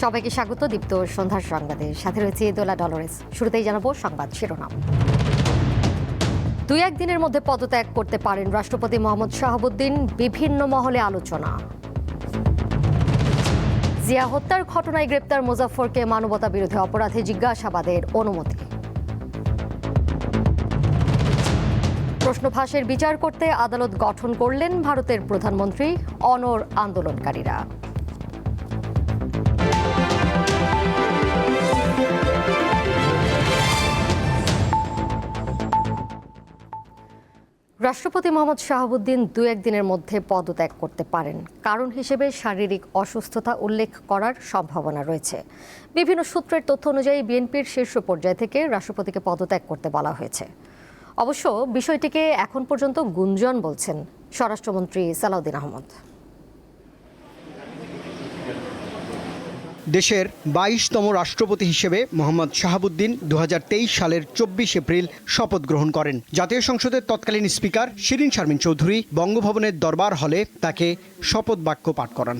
সবাইকে স্বাগত দীপ্ত সন্ধ্যার সংবাদে। সাথে রয়েছে দোলা ডলরেস। শুরুতেই জানাবো সংবাদ শিরোনাম। 2-1 দিনের মধ্যে পদত্যাগ করতে পারেন রাষ্ট্রপতি মোহাম্মদ শাহাবুদ্দিন, বিভিন্ন মহলে আলোচনা। জিয়া হত্যার ঘটনায় গ্রেপ্তার মুজাফফরকে মানবতা বিরোধী অপরাধে জিজ্ঞাসাবাদের অনুমতি। প্রশ্ন ফাঁসের বিচার করতে আদালত গঠন করলেন ভারতের প্রধানমন্ত্রী, অনড় আন্দোলনকারীরা। রাষ্ট্রপতি মোহাম্মদ শাহাবুদ্দিন 2-1 দিনের মধ্যে পদত্যাগ করতে পারেন। কারণ হিসেবে শারীরিক অসুস্থতা উল্লেখ করার সম্ভাবনা রয়েছে। বিভিন্ন সূত্রের তথ্য অনুযায়ী বিএনপির শীর্ষ পর্যায় থেকে রাষ্ট্রপতিকে পদত্যাগ করতে বলা হয়েছে। অবশ্য বিষয়টিকে এখন পর্যন্ত গুঞ্জন বলছেন স্বরাষ্ট্রমন্ত্রী সালাউদ্দিন আহমদ। দেশের 22তম রাষ্ট্রপতি হিসেবে মোহাম্মদ শাহাবুদ্দিন 2023 সালের 24 এপ্রিল শপথ গ্রহণ করেন। জাতীয় সংসদের তৎকালীন স্পিকার শিরীন শারমিন চৌধুরী বঙ্গভবনের দরবার হলে তাকে শপথ বাক্য পাঠ করান।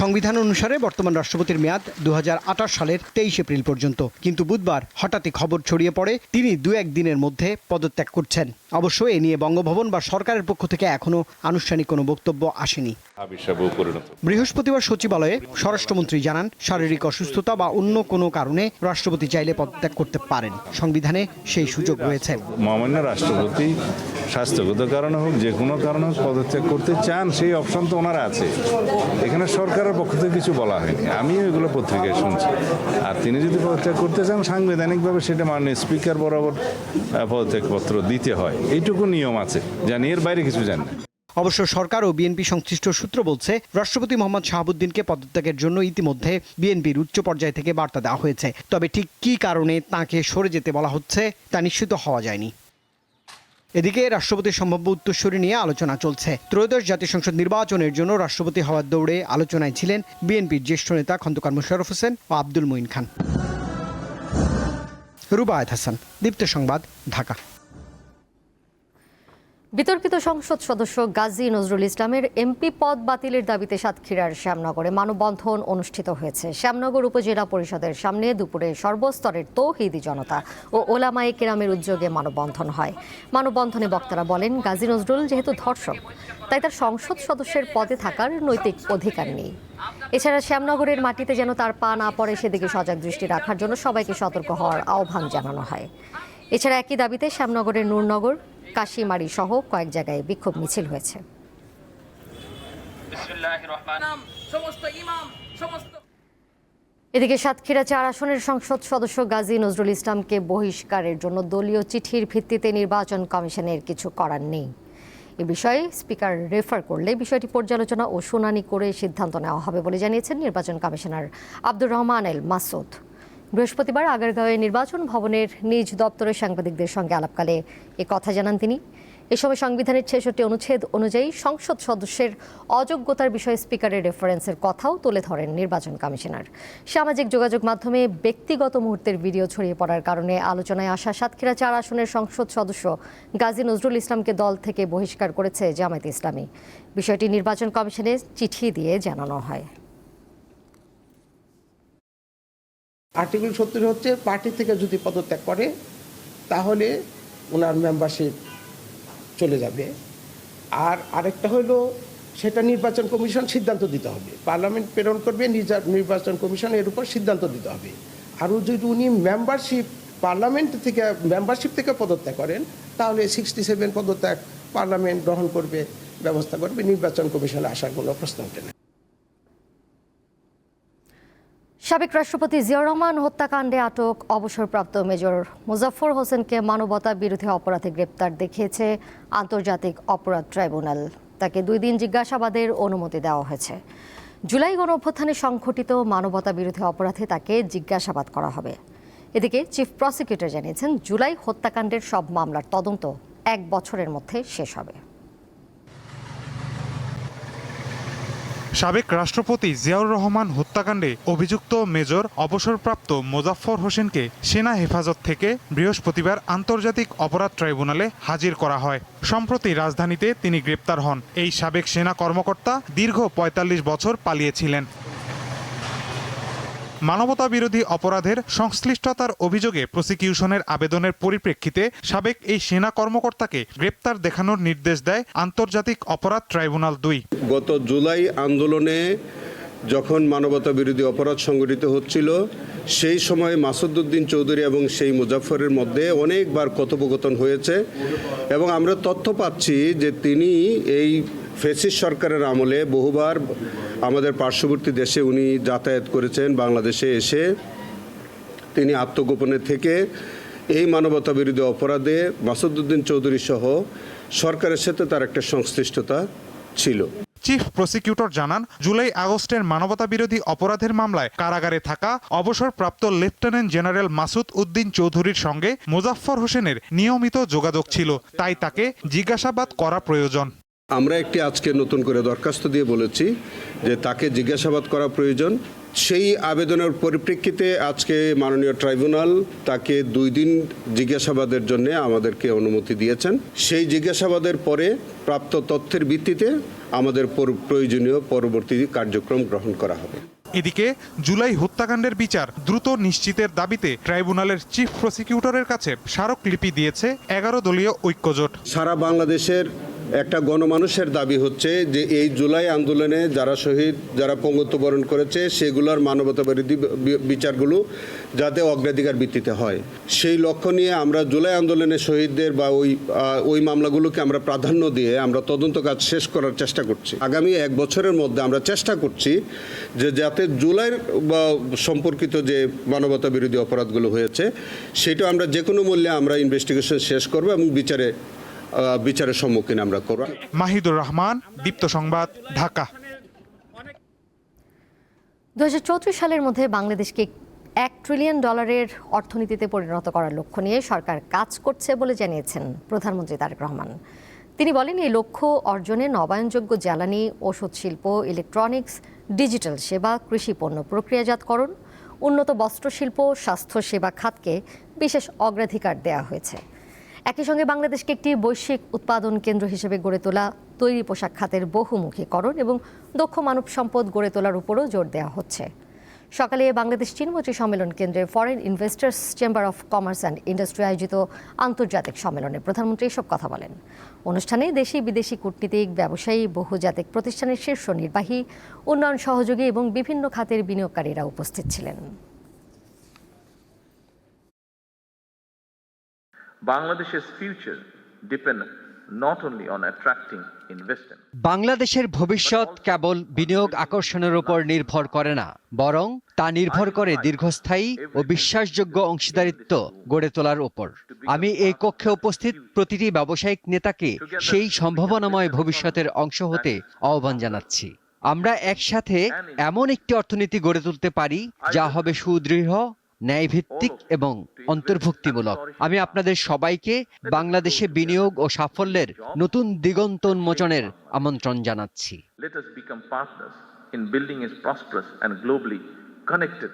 সংবিধান অনুসারে বর্তমান রাষ্ট্রপতির মেয়াদ 2028 সালের 23 এপ্রিল পর্যন্ত। কিন্তু বুধবার হঠাৎই খবর ছড়িয়ে পড়ে তিনি 2-1 দিনের মধ্যে পদত্যাগ করছেন। অবশ্য এ নিয়ে বঙ্গভবন বা সরকারের পক্ষ থেকে এখনো আনুষ্ঠানিক কোনো বক্তব্য আসেনি। বৃহস্পতিবার সচিবালয়ে স্বরাষ্ট্রমন্ত্রী জানান, শারীরিক অসুস্থতা বা অন্য কোনো কারণে রাষ্ট্রপতি চাইলে পদত্যাগ করতে পারেন। সংবিধানে সেই সুযোগ রয়েছে। মহামান্য রাষ্ট্রপতি স্বাস্থ্যগত কারণে হোক, যে কোনো কারণে হোক পদত্যাগ করতে চান, সেই অপশন তো ওনারা আছে। এখানে সরকারের পক্ষ থেকে কিছু বলা হয়নি, আমিও এগুলো পত্রিকায় শুনছি। আর তিনি যদি পদত্যাগ করতে চান, সাংবিধানিকভাবে সেটা মাননীয় স্পিকার বরাবর পদত্যাগপত্র দিতে হয়, এইটুকু নিয়ম আছে। জানি, এর বাইরে কিছু জানি না। অবশ্য সরকার ও বিএনপি সংশ্লিষ্ট সূত্র বলছে, রাষ্ট্রপতি মোহাম্মদ শাহাবুদ্দিনকে পদত্যাগের জন্য ইতিমধ্যে বিএনপির উচ্চ পর্যায় থেকে বার্তা দেওয়া হয়েছে। তবে ঠিক কী কারণে তাঁকে সরে যেতে বলা হচ্ছে তা নিশ্চিত হওয়া যায়নি। এদিকে রাষ্ট্রপতির সম্ভাব্য উত্তরসূরি নিয়ে আলোচনা চলছে। ত্রয়োদশ জাতীয় সংসদ নির্বাচনের জন্য রাষ্ট্রপতি হওয়ার দৌড়ে আলোচনায় ছিলেন বিএনপির জ্যেষ্ঠ নেতা খন্দকার মোশাররফ হোসেন ও আব্দুল মুঈন খান। রুবায়েত হাসান, দীপ্ত সংবাদ, ঢাকা। বিতর্কিত সংসদ সদস্য গাজী নজরুল ইসলামের এমপি পদ বাতিলের দাবিতে সাতক্ষীরার শ্যামনগরে মানববন্ধন অনুষ্ঠিত হয়েছে। শ্যামনগর উপজেলা পরিষদের সামনে দুপুরে সর্বস্তরের তৌহিদি জনতা ও ওলামায়ে কেরামের উদ্যোগে মানববন্ধন হয়। মানববন্ধনে বক্তারা বলেন, গাজী নজরুল যেহেতু ধর্ষক, তাই তার সংসদ সদস্যের পদে থাকার নৈতিক অধিকার নেই। এছাড়া শ্যামনগরের মাটিতে যেন তার পা না পড়ে সেদিকে সজাগ দৃষ্টি রাখার জন্য সবাইকে সতর্ক হওয়ার আহ্বান জানানো হয়। এছাড়া একই দাবিতে শ্যামনগরের নূরনগর, কাশিমারি সহ কয়েক জায়গায় বিক্ষোভ মিছিল হয়েছে। এদিকে সাতক্ষীরা 4 আসনের সংসদ সদস্য গাজী নজরুল ইসলামকে বহিষ্কারের জন্য দলীয় চিঠির ভিত্তিতে নির্বাচন কমিশনের কিছু করার নেই। এ বিষয়ে স্পিকার রেফার করলে বিষয়টি পর্যালোচনা ও শুনানি করে সিদ্ধান্ত নেওয়া হবে বলে জানিয়েছেন নির্বাচন কমিশনার আব্দুর রহমান এল মাসুদ। বৃহস্পতিবার আগারগাঁওয়ে নির্বাচন ভবনের নিজ দপ্তরের সাংবাদিকদের সঙ্গে আলাপকালে এ কথা জানান তিনি। এ সময় সংবিধানের 66 অনুচ্ছেদ অনুযায়ী সংসদ সদস্যের অযোগ্যতার বিষয়ে স্পিকারের রেফারেন্সের কথাও তুলে ধরেন নির্বাচন কমিশনার। সামাজিক যোগাযোগ মাধ্যমে ব্যক্তিগত মুহূর্তের ভিডিও ছড়িয়ে পড়ার কারণে আলোচনায় আসা সাতক্ষীরা 4 আসনের সংসদ সদস্য গাজী নজরুল ইসলামকে দল থেকে বহিষ্কার করেছে জামায়াতে ইসলামী। বিষয়টি নির্বাচন কমিশনে চিঠি দিয়ে জানানো হয়। আর্টিকেল 70 হচ্ছে, পার্টি থেকে যদি পদত্যাগ করে তাহলে ওনার মেম্বারশিপ চলে যাবে। আর আরেকটা হলো, সেটা নির্বাচন কমিশন সিদ্ধান্ত দিতে হবে। পার্লামেন্ট প্রেরণ করবে, নির্বাচন কমিশন এর উপর সিদ্ধান্ত দিতে হবে। আর যদি উনি পার্লামেন্ট থেকে মেম্বারশিপ থেকে পদত্যাগ করেন, তাহলে 67 পদত্যাগ পার্লামেন্ট গ্রহণ করবে, ব্যবস্থা করবে। নির্বাচন কমিশনে আসার কোনো প্রশ্ন ওঠে না। সাবেক রাষ্ট্রপতি জিয়াউর রহমান হত্যাকাণ্ডে আটক অবসরপ্রাপ্ত মেজর মুজাফফর হোসেনকে মানবতা বিরোধী অপরাধে গ্রেপ্তার দেখিয়েছে আন্তর্জাতিক অপরাধ ট্রাইব্যুনাল। তাকে 2 দিন জিজ্ঞাসাবাদের অনুমতি দেওয়া হয়েছে। জুলাই গণঅভ্যুত্থানে সংঘটিত মানবতা বিরোধী অপরাধে তাকে জিজ্ঞাসাবাদ করা হবে। এদিকে চিফ প্রসিকিউটর জানিয়েছেন, জুলাই হত্যাকাণ্ডের সব মামলার তদন্ত 1 বছরের মধ্যে শেষ হবে। সাবেক রাষ্ট্রপতি জিয়াউর রহমান হত্যাকাণ্ডে অভিযুক্ত মেজর অবসরপ্রাপ্ত মোজাফফর হোসেনকে সেনা হেফাজত থেকে বৃহস্পতিবার আন্তর্জাতিক অপরাধ ট্রাইব্যুনালে হাজির করা হয়। সম্প্রতি রাজধানীতে তিনি গ্রেপ্তার হন। এই সাবেক সেনা কর্মকর্তা দীর্ঘ ৪৫ বছর পালিয়েছিলেন। মানবতাবিরোধী অপরাধের সংশ্লিষ্টতার অভিযোগে প্রসিকিউশনের আবেদনের পরিপ্রেক্ষিতে সাবেক এই সেনা কর্মকর্তাকে গ্রেপ্তার দেখানোর নির্দেশ দেয় আন্তর্জাতিক অপরাধ ট্রাইব্যুনাল ২। গত জুলাই আন্দোলনে যখন মানবতাবিরোধী অপরাধ সংগঠিত হচ্ছিল সেই সময় মাসুদউদ্দিন চৌধুরী এবং সেই মুজাফফরের মধ্যে অনেকবার কথোপকথন হয়েছে এবং আমরা তথ্য পাচ্ছি যে তিনি এই ফ্যাসিস্ট সরকারের আমলে বহুবার আমাদের পার্শ্ববর্তী দেশে উনি যাতায়াত করেছেন। বাংলাদেশে এসে তিনি আত্মগোপনে থেকে এই মানবতাবিরোধী অপরাধে মাসুদউদ্দিন চৌধুরী সহ সরকারের সাথে তার একটা সংশ্লিষ্টতা ছিল। চিফ প্রসিকিউটর জানান, জুলাই আগস্টের মানবতাবিরোধী অপরাধের মামলায় কারাগারে থাকা অবসরপ্রাপ্ত লেফটেন্যান্ট জেনারেল মাসুদ উদ্দিন চৌধুরীর সঙ্গে মোজাফফর হোসেনের নিয়মিত যোগাযোগ ছিল, তাই তাকে জিজ্ঞাসাবাদ করা প্রয়োজন। আমরা একটি আজকে নতুন করে দরখাস্ত দিয়ে বলেছি যে তাকে জিজ্ঞাসাবাদ করা প্রয়োজন। সেই আবেদনের পরিপ্রেক্ষিতে আজকে মাননীয় ট্রাইব্যুনাল তাকে 2 দিন জিজ্ঞাসাবাদের জন্য আমাদেরকে অনুমতি দিয়েছেন। সেই জিজ্ঞাসাবাদের পরে প্রাপ্ত তথ্যের ভিত্তিতে আমাদের প্রয়োজনীয় পরবর্তী কার্যক্রম গ্রহণ করা হবে। এদিকে জুলাই হত্যাকাণ্ডের বিচার দ্রুত নিশ্চিতের দাবিতে ট্রাইব্যুনালের চিফ প্রসিকিউটরের কাছে স্মারকলিপি দিয়েছে 11 দলীয় ঐক্যজোট। সারা বাংলাদেশের একটা গণমানুষের দাবি হচ্ছে যে এই জুলাই আন্দোলনে যারা শহীদ, যারা পঙ্গুত্ব বরণ করেছে সেগুলোর মানবতাবিরোধী বিচারগুলো যাতে অগ্রাধিকার ভিত্তিতে হয়, সেই লক্ষ্য নিয়ে আমরা জুলাই আন্দোলনের শহীদদের বা ওই মামলাগুলোকে আমরা প্রাধান্য দিয়ে আমরা তদন্ত কাজ শেষ করার চেষ্টা করছি। আগামী 1 বছরের মধ্যে আমরা চেষ্টা করছি যে যাতে জুলাইয়ের সম্পর্কিত যে মানবতাবিরোধী অপরাধগুলো হয়েছে সেটা আমরা যে কোনো মূল্যে আমরা ইনভেস্টিগেশন শেষ করব এবং বিচারের সম্মুখীন আমরা করব। মাহিদুর রহমান, দীপ্ত সংবাদ, ঢাকা। 2034 সালের মধ্যে বাংলাদেশকে $1 ট্রিলিয়ন অর্থনীতিতে পরিণত করার লক্ষ্য নিয়ে সরকার কাজ করছে বলে জানিয়েছেন প্রধানমন্ত্রী তারেক রহমান। তিনি বলেন, এই লক্ষ্য অর্জনে নবায়নযোগ্য জ্বালানি, ওষুধ শিল্প, ইলেকট্রনিক্স, ডিজিটাল সেবা, কৃষি পণ্য প্রক্রিয়াজাতকরণ, উন্নত বস্ত্রশিল্প, স্বাস্থ্য সেবা খাতকে বিশেষ অগ্রাধিকার দেওয়া হয়েছে। একই সঙ্গে বাংলাদেশকে একটি বৈশ্বিক উৎপাদন কেন্দ্র হিসেবে গড়ে তোলা, তৈরি পোশাক খাতের বহুমুখীকরণ এবং দক্ষ মানব সম্পদ গড়ে তোলার উপরও জোর দেওয়া হচ্ছে। সকালে বাংলাদেশ চীনমৈত্রী সম্মেলন কেন্দ্রে foreign investors chamber of commerce and industry আয়োজিত আন্তর্জাতিক সম্মেলনে প্রধানমন্ত্রী এসব কথা বলেন। অনুষ্ঠানে দেশি বিদেশি কূটনীতিক, ব্যবসায়ী, বহুজাতিক প্রতিষ্ঠানের শীর্ষ নির্বাহী, উন্নয়ন সহযোগী এবং বিভিন্ন খাতের বিনিয়োগকারীরা উপস্থিত ছিলেন। Bangladesh's future depend not only on attracting investment. বাংলাদেশের ভবিষ্যৎ কেবল বিনিয়োগ আকর্ষণের উপর নির্ভর করে না, বরং তা নির্ভর করে দীর্ঘস্থায়ী ও বিশ্বাসযোগ্য অংশীদারিত্ব গড়ে তোলার উপর। আমি এই কক্ষে উপস্থিত প্রতিটি ব্যবসায়িক নেতাকে সেই সম্ভাবনাময় ভবিষ্যতের অংশ হতে আহ্বান জানাচ্ছি। আমরা একসাথে এমন একটি অর্থনীতি গড়ে তুলতে পারি যা হবে সুদৃঢ়, ন্যায়ভিত্তিক এবং অন্তর্ভুক্তিমূলক। আমি আপনাদের সবাইকে বাংলাদেশে বিনিয়োগ ও সাফল্যের নতুন দিগন্ত উন্মোচনের আমন্ত্রণ জানাচ্ছি। Let us become partners in building a prosperous and globally connected.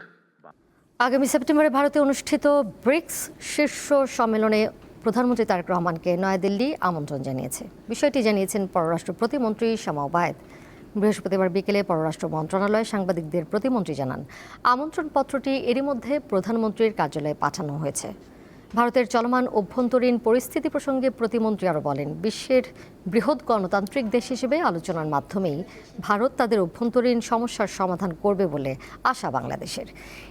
আগামী সেপ্টেম্বরে ভারতে অনুষ্ঠিত ব্রিক্স শীর্ষ সম্মেলনে প্রধানমন্ত্রী তারেক রহমানকে নয়াদিল্লি আমন্ত্রণ জানিয়েছে। বিষয়টি জানিয়েছেন পররাষ্ট্র প্রতিমন্ত্রী শামা ওবায়েদ। বৃহস্পতিবার বিকেলে পররাষ্ট্র মন্ত্রণালয়ে সাংবাদিকদের প্রতিমন্ত্রী জানান, আমন্ত্রণপত্রটি এরই মধ্যে প্রধানমন্ত্রীর কার্যালয়ে পাঠানো হয়েছে। ভারতের চলমান অভ্যন্তরীণ পরিস্থিতি প্রসঙ্গে প্রতিমন্ত্রী আরও বলেন, বিশ্বের বৃহৎ গণতান্ত্রিক দেশ হিসেবে আলোচনার মাধ্যমেই ভারত তাদের অভ্যন্তরীণ সমস্যার সমাধান করবে বলে আশা বাংলাদেশের।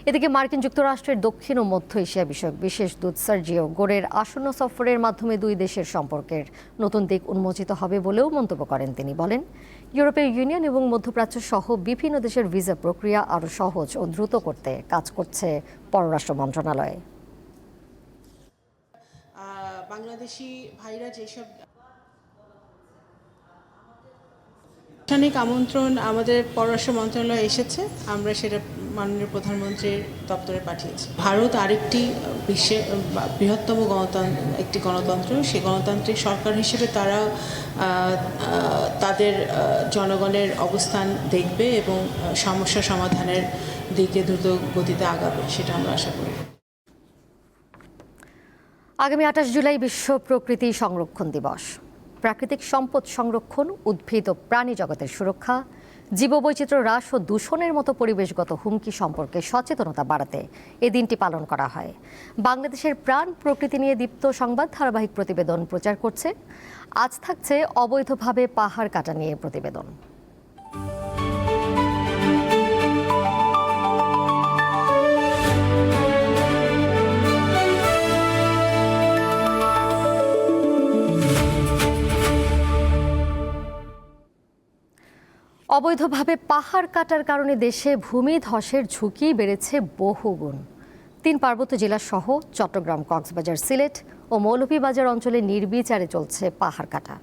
এদিকে মার্কিন যুক্তরাষ্ট্রের দক্ষিণ ও মধ্য এশিয়া বিষয়ক বিশেষ দূত সার্জিও গোরের আসন্ন সফরের মাধ্যমে দুই দেশের সম্পর্কের নতুন দিক উন্মোচিত হবে বলেও মন্তব্য করেন তিনি। বলেন, ইউরোপীয় ইউনিয়ন এবং মধ্যপ্রাচ্য সহ বিভিন্ন দেশের ভিসা প্রক্রিয়া আরও সহজ ও দ্রুত করতে কাজ করছে পররাষ্ট্র মন্ত্রণালয়। বাংলাদেশি ভাইরা যেসব আনুষ্ঠানিক আমন্ত্রণ আমাদের পররাষ্ট্র মন্ত্রণালয়ে এসেছে, আমরা সেটা মাননীয় প্রধানমন্ত্রীর দপ্তরে পাঠিয়েছি। ভারত আরেকটি বিশ্বের বৃহত্তম গণতন্ত্র, সেই গণতান্ত্রিক সরকার হিসেবে তারা তাদের জনগণের অবস্থান দেখবে এবং সমস্যা সমাধানের দিকে দ্রুত গতিতে আগাবে, সেটা আমরা আশা করি। আগামী 28 জুলাই বিশ্ব প্রকৃতি সংরক্ষণ দিবস। প্রাকৃতিক সম্পদ সংরক্ষণ, উদ্ভিদ ও প্রাণী জগতের সুরক্ষা, জীববৈচিত্র্য হ্রাস ও দূষণের মতো পরিবেশগত হুমকি সম্পর্কে সচেতনতা বাড়াতে এই দিনটি পালন করা হয়। বাংলাদেশের প্রাণ প্রকৃতি নিয়ে দীপ্ত সংবাদ ধারাবাহিক প্রতিবেদন প্রচার করছে। আজ থাকছে অবৈধভাবে পাহাড় কাটা নিয়ে প্রতিবেদন। অবৈধভাবে পাহাড় কাটার কারণে দেশে ভূমিধসের ঝুঁকি বেড়েছে বহুগুণ। 3 পার্বত্য জেলা সহ চট্টগ্রাম, কক্সবাজার, সিলেট ও মৌলভীবাজার অঞ্চলে নির্বিচারে চলছে পাহাড় কাটা।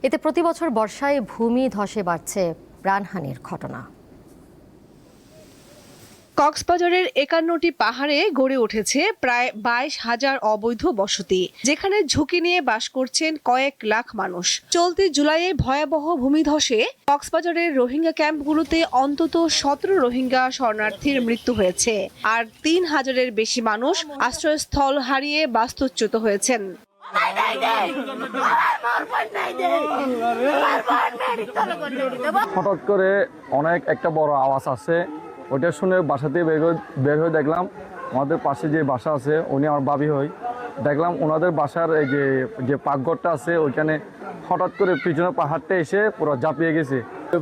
এতে প্রতি বছর বর্ষায় ভূমিধসে বাড়ছে প্রাণহানির ঘটনা। কক্সবাজারের 51টি পাহাড়ে গড়ে উঠেছে প্রায় 22,000 অবৈধ বসতি, যেখানে ঝুঁকি নিয়ে বাস করছেন কয়েক লাখ মানুষ। চলতি জুলাইয়ে ভয়াবহ ভূমিধসে কক্সবাজারের রোহিঙ্গা ক্যাম্পগুলোতে অন্তত 17 রোহিঙ্গা শরণার্থীর মৃত্যু হয়েছে, আর 3,000-এর বেশি মানুষ আশ্রয়স্থল হারিয়ে বাস্তুচ্যুত হয়েছেন। হঠাৎ করে অনেক একটা বড় আওয়াজ আছে, ওইটা শুনে বাসা থেকে বের হয়ে দেখলাম আমাদের পাশে যে বাসা আছে, উনি আমার ভাবি হয়, দেখলাম ওনাদের বাসার এই যে পাকঘরটা আছে ওইখানে হঠাৎ করে পিছনে পাহাড়টা এসে পুরো ঝাঁপিয়ে গেছে।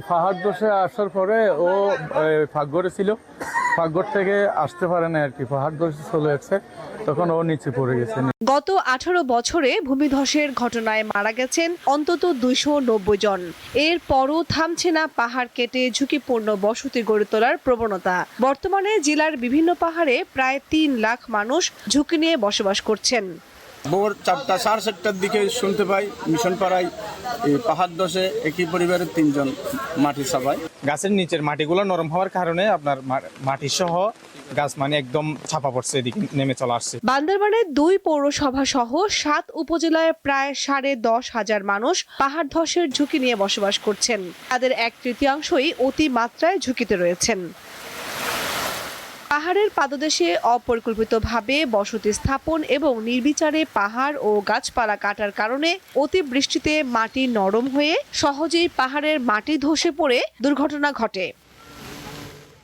পাহাড় ধসে আসার পরে ও পাকঘরে ছিল, পাকঘর থেকে আসতে পারে না আর কি, পাহাড় ধসে চলে যাচ্ছে, তখন ও নিচে পড়ে গেছে। গত 18 বছরে ভূমিধসের ঘটনায় মারা গেছেন অন্তত 290 জন। এরপরও থামছে না পাহাড় কেটে ঝুঁকিপূর্ণ বসতি গড়ে তোলার প্রবণতা। বর্তমানে জেলার বিভিন্ন পাহাড়ে প্রায় 3 লাখ মানুষ ঝুঁকি নিয়ে বসবাস করছেন। ভোর 4টা, 4:30টার দিকে শুনতে পাই মিশন পাড়ায় পাহাড় ধসে একই পরিবারের 3 জন মাটি চাপায়। গাছের নিচের মাটিগুলো নরম হওয়ার কারণে আপনার মাটি সহ গাছ একদম চাপা পড়ছে, এদিকে নেমে চলে আসছে। বান্দরবানের 2 পৌরসভা সহ 7 উপজেলায় প্রায় 10,500 মানুষ পাহাড় ধসের ঝুঁকি নিয়ে বসবাস করছেন। তাদের 1/3 অতি মাত্রায় ঝুঁকিতে রয়েছেন। পাহাড়ের পাদদেশে অপরিকল্পিতভাবে বসতি স্থাপন এবং নির্বিচারে পাহাড় ও গাছপালা কাটার কারণে অতিবৃষ্টিতে মাটি নরম হয়ে সহজেই পাহাড়ের মাটি ধসে পড়ে দুর্ঘটনা ঘটে।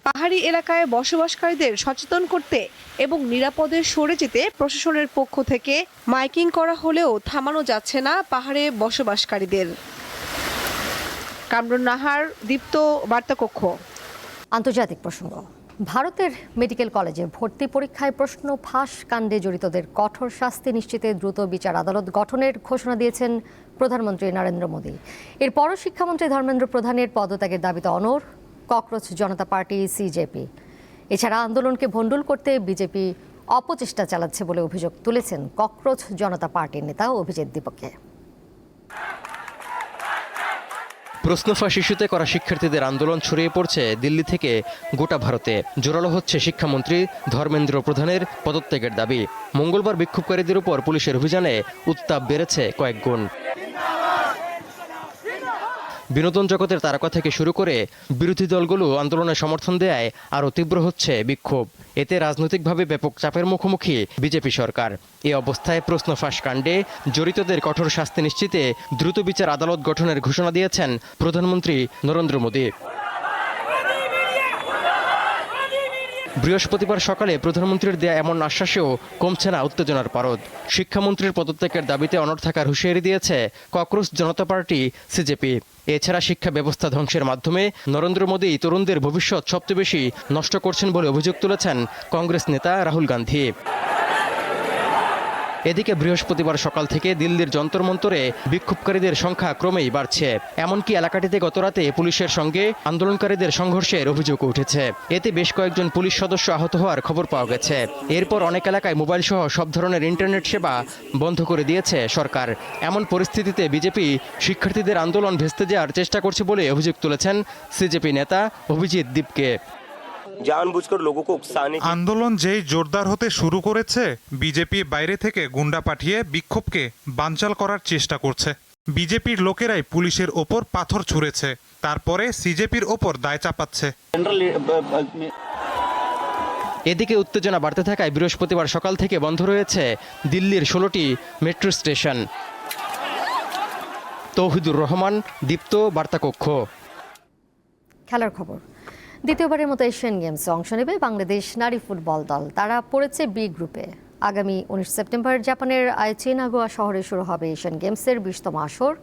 পাহাড়ি এলাকায় বসবাসকারীদের সচেতন করতে এবং নিরাপদে সরে যেতে প্রশাসনের পক্ষ থেকে মাইকিং করা হলেও থামানো যাচ্ছে না পাহাড়ে বসবাসকারীদের। কামরুন নাহার, দীপ্ত বার্তাকক্ষ। আন্তর্জাতিক প্রসঙ্গ। ভারতের মেডিকেল কলেজে ভর্তি পরীক্ষায় প্রশ্ন ফাঁস কাণ্ডে জড়িতদের কঠোর শাস্তি নিশ্চিতে দ্রুত বিচার আদালত গঠনের ঘোষণা দিয়েছেন প্রধানমন্ত্রী নরেন্দ্র মোদী। এরপরও শিক্ষামন্ত্রী ধর্মেন্দ্র প্রধানের পদত্যাগের দাবিতে অনড় ককরোচ জনতা পার্টি সিজেপি। এছাড়া আন্দোলনকে ভণ্ডুল করতে বিজেপি অপচেষ্টা চালাচ্ছে বলে অভিযোগ তুলেছেন ককরোচ জনতা পার্টির নেতা অভিজিৎ দীপকে। প্রশ্নফাঁস ইস্যুতে করা শিক্ষার্থীদের আন্দোলন ছড়িয়ে পড়ছে দিল্লি থেকে গোটা ভারতে। জোরালো হচ্ছে শিক্ষামন্ত্রী ধর্মেন্দ্র প্রধানের পদত্যাগের দাবি। মঙ্গলবার বিক্ষোভকারীদের উপর পুলিশের অভিযানে উত্তাপ বেড়েছে কয়েক গুণ। বিনোদন জগতের তারকা থেকে শুরু করে বিরোধী দলগুলো আন্দোলনে সমর্থন দেয় আরও তীব্র হচ্ছে বিক্ষোভ। এতে রাজনৈতিকভাবে ব্যাপক চাপের মুখোমুখি বিজেপি সরকার। এ অবস্থায় প্রশ্ন ফাঁস কাণ্ডে জড়িতদের কঠোর শাস্তি নিশ্চিতে দ্রুত বিচার আদালত গঠনের ঘোষণা দিয়েছেন প্রধানমন্ত্রী নরেন্দ্র মোদী। বৃহস্পতিবার সকালে প্রধানমন্ত্রীর দেয়া এমন আশ্বাসেও কমছে না উত্তেজনার পারদ। শিক্ষামন্ত্রীর পদত্যাগের দাবিতে অনড় থাকার হুঁশিয়ারি দিয়েছে ককরোচ জনতা পার্টি সিজেপি। এছাড়া শিক্ষা ব্যবস্থা ধ্বংসের মাধ্যমে নরেন্দ্র মোদী তরুণদের ভবিষ্যৎ সবচেয়ে বেশি নষ্ট করছেন বলে অভিযোগ তুলেছেন কংগ্রেস নেতা রাহুল গান্ধী। এদিকে বৃহস্পতিবার সকাল থেকে দিল্লির যন্তর মন্তরে বিক্ষোভকারীদের সংখ্যা ক্রমেই বাড়ছে। এমনকি এলাকাটিতে গতরাতে পুলিশের সঙ্গে আন্দোলনকারীদের সংঘর্ষের অভিযোগ উঠেছে। এতে বেশ কয়েকজন পুলিশ সদস্য আহত হওয়ার খবর পাওয়া গেছে। এরপর অনেক এলাকায় মোবাইল সহ সব ধরনের ইন্টারনেট সেবা বন্ধ করে দিয়েছে সরকার। এমন পরিস্থিতিতে বিজেপি শিক্ষার্থীদের আন্দোলন ভেস্তে যাওয়ার চেষ্টা করছে বলে অভিযোগ তুলেছেন সিজেপি নেতা অভিজিৎ দীপকে। जानबूझकर लोगों को उकसाने। আন্দোলন যেই জোরদার হতে শুরু করেছে, বিজেপি বাইরে থেকে গুন্ডা পাঠিয়ে বিক্ষোভকে বানচাল করার চেষ্টা করছে। বিজেপির লোকেরাই পুলিশের ওপর পাথর ছুঁড়েছে, তারপরে সিজেপির ওপর দায় চাপাচ্ছে। এদিকে উত্তেজনা বাড়তে থাকায় বৃহস্পতিবার সকাল থেকে বন্ধ রয়েছে দিল্লির 16টি মেট্রো স্টেশন। তৌহিদুর রহমান, দীপ্ত, বার্তাকক্ষ। খেলার খবর। দ্বিতীয়বারের মতো এশিয়ান গেমসে অংশ নেবে বাংলাদেশ নারী ফুটবল দল। তারা পড়েছে বি গ্রুপে। আগামী 19 সেপ্টেম্বর জাপানের আইচি নাগোয়া শহরে শুরু হবে এশিয়ান গেমসের 20তম আসর।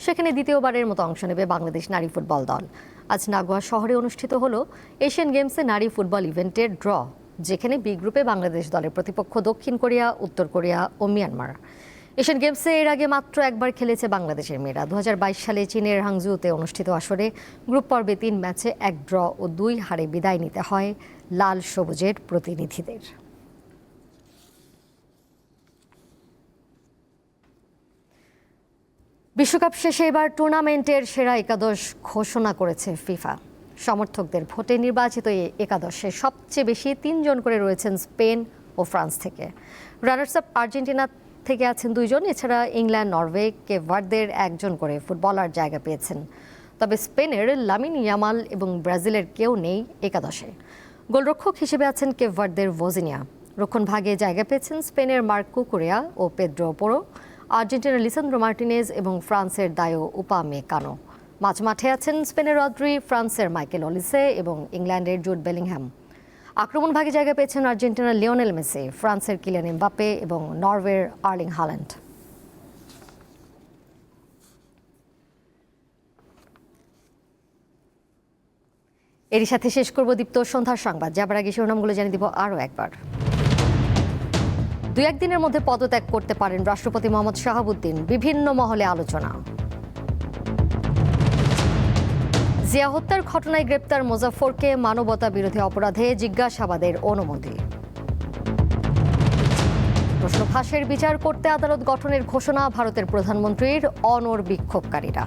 সেখানে দ্বিতীয়বারের মতো অংশ নেবে বাংলাদেশ নারী ফুটবল দল। আজ নাগোয়া শহরে অনুষ্ঠিত হলো এশিয়ান গেমসে নারী ফুটবল ইভেন্টের ড্র, যেখানে বি গ্রুপে বাংলাদেশ দলের প্রতিপক্ষ দক্ষিণ কোরিয়া, উত্তর কোরিয়া ও মিয়ানমার। এশিয়ান গেমসে এর আগে মাত্র একবার খেলেছে বাংলাদেশের মেয়েরা। 2022 সালে চীনের হাংজুতে অনুষ্ঠিত আসরে গ্রুপ পর্বে 3 ম্যাচে 1 ড্র ও 2 হারে বিদায় নিতে হয় লাল সবুজের প্রতিনিধিদের। বিশ্বকাপ শেষে এবার টুর্নামেন্টের সেরা একাদশ ঘোষণা করেছে ফিফা। সমর্থকদের ভোটে নির্বাচিত এই একাদশে সবচেয়ে বেশি 3 জন করে রয়েছেন স্পেন ও ফ্রান্স থেকে। রানার্স আপ আর্জেন্টিনা থেকে আছেন 2 জন। এছাড়া ইংল্যান্ড, নরওয়ে, কেপ ভার্দের 1 জন করে ফুটবলার জায়গা পেয়েছেন। তবে স্পেনের লামিন ইয়ামাল এবং ব্রাজিলের কেউ নেই একাদশে। গোলরক্ষক হিসেবে আছেন কেপ ভার্দের ভোজিনিয়া। রক্ষণ ভাগে জায়গা পেয়েছেন স্পেনের মার্ক কুকুরেয়া ও পেদ্রো পোরো, আর্জেন্টিনার লিসান্দ্রো মার্টিনেজ এবং ফ্রান্সের দায়ো উপামেকানো। মাঝমাঠে আছেন স্পেনের রদ্রি, ফ্রান্সের মাইকেল অলিসে এবং ইংল্যান্ডের জুড বেলিংহ্যাম। আক্রমণ ভাগে জায়গা পেয়েছেন আর্জেন্টিনার লিওনেল মেসি, ফ্রান্সের কিলিয়ান এমবাপ্পে এবং নরওয়ের আর্লিং হাল্যান্ড। এরই সাথে শেষ করব দীপ্ত সন্ধ্যার সংবাদ। যাবার আগে শিরোনামগুলো জানিয়ে দিব আরও একবার। 2-1 দিনের মধ্যে পদত্যাগ করতে পারেন রাষ্ট্রপতি মোহাম্মদ শাহাবুদ্দিন, বিভিন্ন মহলে আলোচনা। জিয়া হত্যার ঘটনায় গ্রেপ্তার মোজাফফরকে মানবতা বিরোধী অপরাধে জিজ্ঞাসাবাদের অনুমতি। প্রশ্ন ফাঁসের বিচার করতে আদালত গঠনের ঘোষণা ভারতের প্রধানমন্ত্রীর, অনড় বিক্ষোভকারীরা।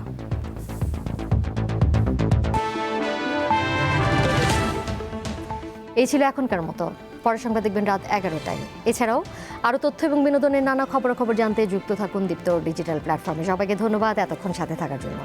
এই ছিল এখনকার মতো। পরের সংবাদ দেখবেন রাত 11টায়। এছাড়াও আরও তথ্য এবং বিনোদনের নানা খবরাখবর জানতে যুক্ত থাকুন দীপ্ত ডিজিটাল প্ল্যাটফর্মে। সবাইকে ধন্যবাদ এতক্ষণ সাথে থাকার জন্য।